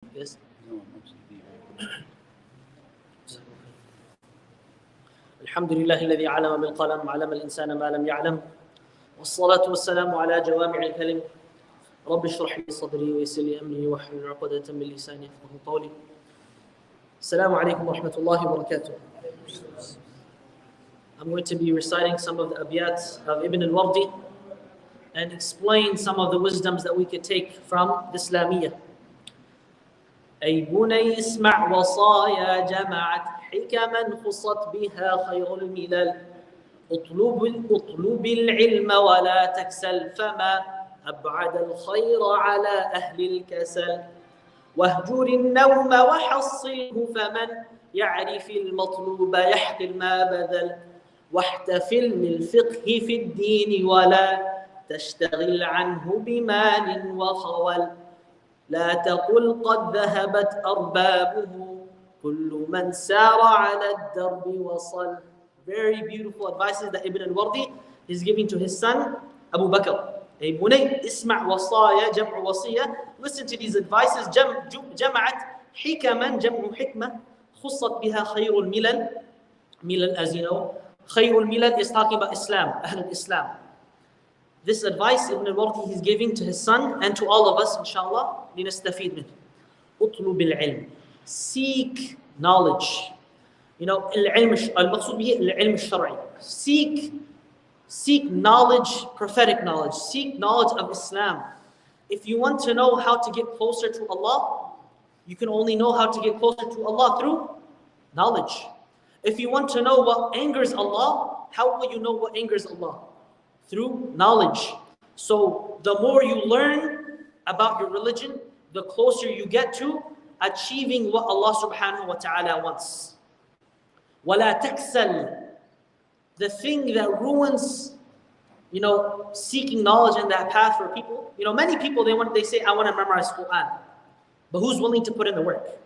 Yes. الحمد لله الذي علم بالقلم علم الإنسان ما لم يعلم والصلاة والسلام على جوامع الكلم رب اشرح لي صدري ويسر لي أمري واحلل عقدة من لساني يفقهوا قولي. السلام عليكم ورحمة الله وبركاته. I'm going to be reciting some of the abiyat of Ibn al-Wardi and explain some of the wisdoms that we could take from the Islamiyah. أي بني اسمع وصايا جمعت حكما خصت بها خير الملل اطلب العلم ولا تكسل فما أبعد الخير على أهل الكسل واهجر النوم وحصله فمن يعرف المطلوب يحقر ما بذل واحتفل بالفقه في الدين ولا تشتغل عنه بمال وخول لا تقل قد ذهبت أربابه كل من سار على الدرب وصل. Very beautiful advices that Ibn al-Wardi is giving to his son Abu Bakr. أي بني اسمع وصايا جمع وصية. Listen to these advices. جمعت حكما جمع حكمة خصت بها خير الملل. Milal, as you know, خير الملل is talking about Islam, أهل الإسلام. This advice Ibn al-Wardi he's giving to his son and to all of us, inshallah, لنستفيد منه. اطلب العلم. Seek knowledge. You know, المقصود به العلم الشرعي. Seek knowledge, prophetic knowledge. Seek knowledge of Islam. If you want to know how to get closer to Allah, you can only know how to get closer to Allah through knowledge. If you want to know what angers Allah, how will you know what angers Allah? Through knowledge. So the more you learn about your religion, the closer you get to achieving what Allah subhanahu wa ta'ala wants. وَلَا تَكْسَلْ. The thing that ruins, seeking knowledge in that path for people. Many people, they say, I want to memorize Quran. But who's willing to put in the work?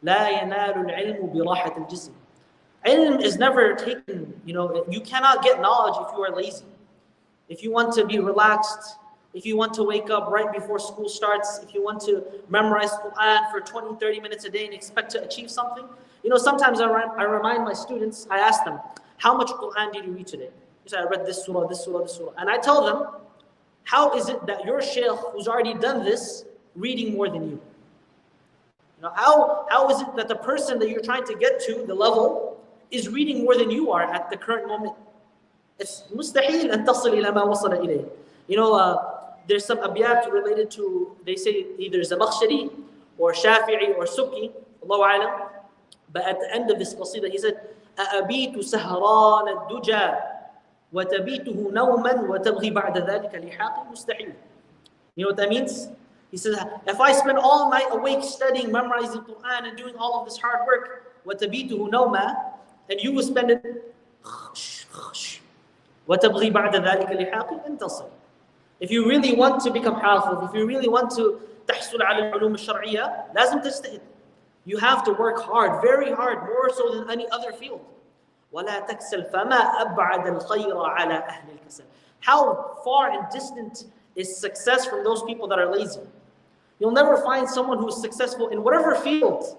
لَا يَنَالُ الْعِلْمُ بِرَاحَةِ الْجِسْمِ. Ilm is never taken, you cannot get knowledge if you are lazy. If you want to be relaxed, if you want to wake up right before school starts, if you want to memorize Quran for 20, 30 minutes a day and expect to achieve something, sometimes I remind my students, I ask them, how much Quran did you read today? They say, I read this surah, this surah, this surah. And I tell them, how is it that your shaykh who's already done this, reading more than you? How is it that the person that you're trying to get to, the level, is reading more than you are at the current moment? It's mustahil an tasil ila ma wasala ilayh. There's some abiyat related to, they say either Zamakhshari or Shafi'i or Sukki, Allahu alam. But at the end of this qasida, he said, أَأَبِيتُ سَهْرَانَ الدُّجَى وَتَبِيتُهُ نَوْمًا وَتَبْغِي بَعْدَ ذَلِكَ لِحَاقٍ مُسْتَحِيلٍ. You know what that means? He says, if I spend all night awake studying, memorizing Quran and doing all of this hard work, وَتَبِيتُهُ نَوْمًا, and you will spend it وَتَبْغِي بَعْدَ ذَلِكَ لِحَاقٍ انتصر. If you really want to become hafiz, if you really want to تحصل على العلوم الشرعية, لازم تجتهد. You have to work hard, very hard, more so than any other field. وَلَا تَكْسَلْ فَمَا أَبْعَدَ الْخَيْرَ عَلَى أَهْلِ الْكَسَلِ. How far and distant is success from those people that are lazy? You'll never find someone who is successful in whatever field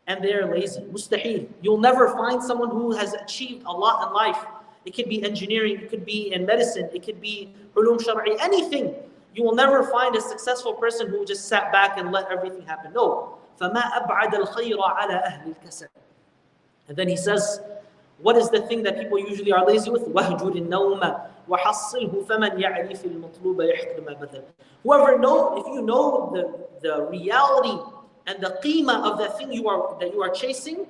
and they are lazy. Mustahil. You'll never find someone who has achieved a lot in life. It could be engineering, it could be in medicine, it could be ulum shar'i, anything. You will never find a successful person who just sat back and let everything happen. No. فَمَا أَبْعَدَ الْخَيْرَ عَلَى أَهْلِ الْكَسَلِ. And then he says, what is the thing that people usually are lazy with? وَهْجُرِ النَّوْمَ وَحَصِّلْهُ فَمَنْ يَعْرِفِ الْمَطْلُوبَ يَحْقِرُ مَا بَذَلَ. If you know the reality and the qima of the thing that you are chasing,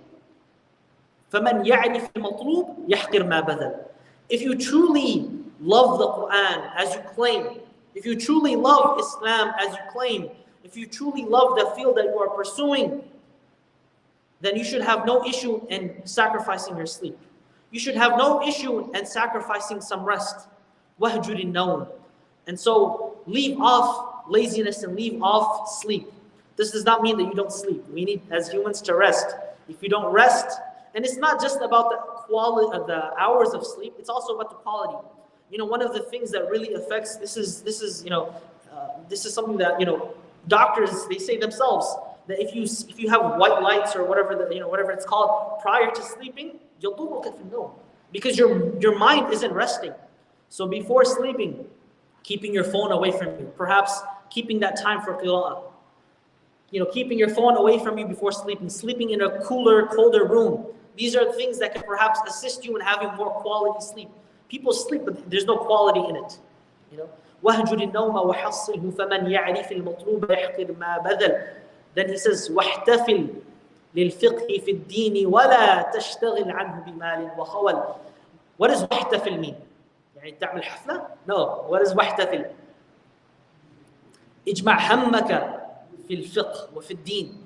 فَمَنْ يَعْرِفِ الْمَطْلُوبَ يَحْقِرُ مَا بَذَلَ. If you truly love the Quran as you claim, if you truly love Islam as you claim, if you truly love the field that you are pursuing, then you should have no issue in sacrificing your sleep. You should have no issue in sacrificing some rest. وَهْجُرِ النَّوْمِ. And so leave off laziness and leave off sleep. This does not mean that you don't sleep. We need, as humans, to rest. If you don't rest, and it's not just about the quality of the hours of sleep, it's also about the quality. One of the things that really affects, this is something that, doctors, they say themselves, that if you have white lights or whatever whatever it's called prior to sleeping, يضرك في النوم, because your mind isn't resting. So before sleeping, keeping your phone away from you, perhaps keeping that time for qira'ah. Keeping your phone away from you before sleeping, sleeping in a cooler, colder room. These are things that can perhaps assist you in having more quality sleep. People sleep, but there's no quality in it. وَهْجُرِ النَّوْمَ وَحَصِّهُ فَمَنْ يَعْرِفِ الْمَطْلُوبَ يَحْقِرْ مَا بَذَلْ. Then he says, وَاحْتَفِلْ لِلْفِقْهِ فِي الدِّينِ وَلَا تَشْتَغِلْ عَنْهُ بِمَالٍ وَخَوَلٍ. What does وَاحْتَفِل mean? يعني تعمل حفلة? No. What does وَاحْتَفِل? اجمع همك في الفقه وفي الدين.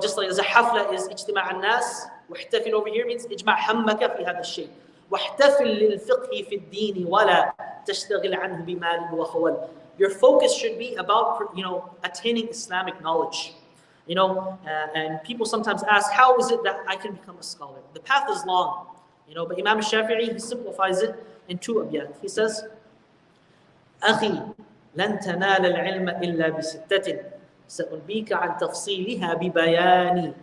Just like as a حفلة is اجتماع الناس, واحتفل over here means اجمع همك في هذا الشيء. واحتفل للفقه في الدين ولا تشتغل عنه بمال وخول. Your focus should be about attaining Islamic knowledge. And people sometimes ask, how is it that I can become a scholar? The path is long. But Imam Shafi'i, he simplifies it in 2 abyat. He says, أخي لن تنال العلم إلا بستة سأنبيك عن تفصيلها ببياني.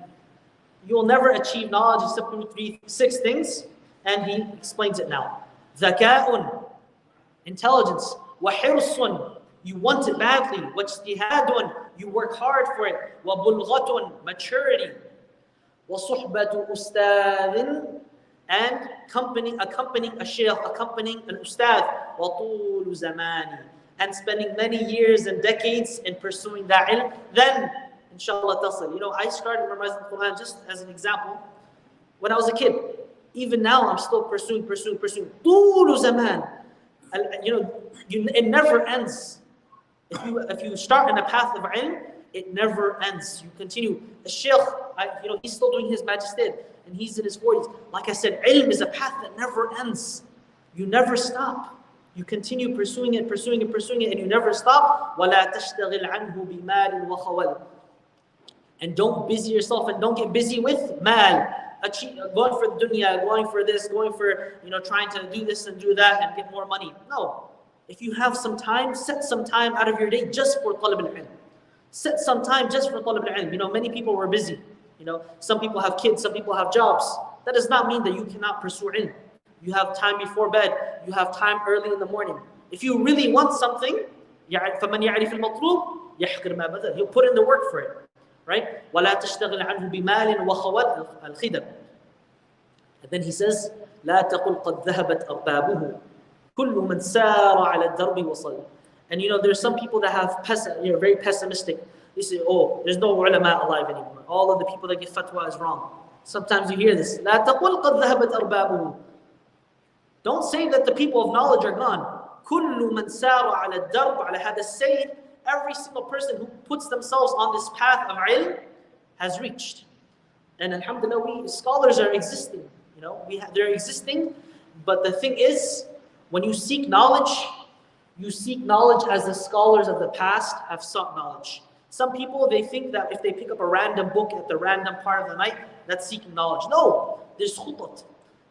You will never achieve knowledge except through 6 things, and he explains it now. ذكاء, intelligence. وحرص, you want it badly. واجتهاد, you work hard for it. وبلغة, maturity. وصحبة أستاذ, and accompanying a shaykh, accompanying an ustad. وطول زماني, and spending many years and decades in pursuing that ilm, then inshallah tasil. I started memorizing the Quran just as an example when I was a kid. Even now I'm still pursuing. طول زمان. It never ends. If you start in a path of ilm, it never ends. You continue. The shaykh, he's still doing his magister and he's in his 40s. Like I said, ilm is a path that never ends. You never stop. You continue pursuing it, and you never stop. وَلَا تَشْتَغِلْ عَنْهُ بِمَالٍ وَخَوَلٍ. And don't busy yourself and don't get busy with mal. Going for the dunya, going for this, going for, trying to do this and do that and get more money. No. If you have some time, set some time out of your day just for talab al-ilm. Set some time just for talab al-ilm. Many people were busy. Some people have kids, some people have jobs. That does not mean that you cannot pursue ilm. You have time before bed. You have time early in the morning. If you really want something, فَمَنْ يَعْرِفِ الْمَطْلُوبِ يَحْقِرْ مَا بَذَلْ. He'll put in the work for it. Right? وَلَا تَشْتَغِلْ عَنْهُ بِمَالٍ وَخَوَلٍ الْخِدَمِ. And then he says, لَا تَقُلْ قَدْ ذَهَبَتْ أَرْبَابُهُ كُلُّ مَنْ سَارَ عَلَى الدَّرْبِ وَصَلٍ. And there's some people that have very pessimistic. They say, there's no ulama alive anymore. All of the people that give fatwa is wrong. Sometimes you hear this. لَا تَقُلْ قَدْ ذَهَبَتْ أَرْبَابُهُ. Don't say that the people of knowledge are gone. كُلُّ مَنْ سَارَ عَلَى الدَّرْبِ عَلَى هَذَا السَّيْرِ. Every single person who puts themselves on this path of ilm has reached. And alhamdulillah, scholars are existing. They're existing. But the thing is, when you seek knowledge as the scholars of the past have sought knowledge. Some people, they think that if they pick up a random book at the random part of the night, that's seeking knowledge. No, there's khutat.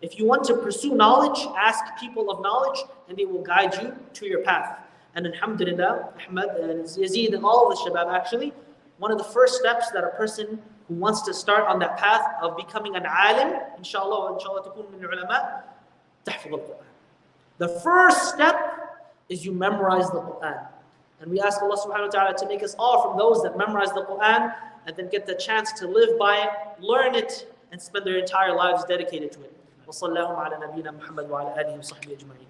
If you want to pursue knowledge, ask people of knowledge and they will guide you to your path. And alhamdulillah, Ahmed and Yazid and all of the shabab actually, one of the first steps that a person who wants to start on that path of becoming an alim, inshallah takun min ulama, tahfidh al-Quran. The first step is you memorize the Quran. And we ask Allah subhanahu wa ta'ala to make us all from those that memorize the Quran and then get the chance to live by it, learn it, and spend their entire lives dedicated to it. وصلى الله على نبينا محمد وعلى آله وصحبه أجمعين.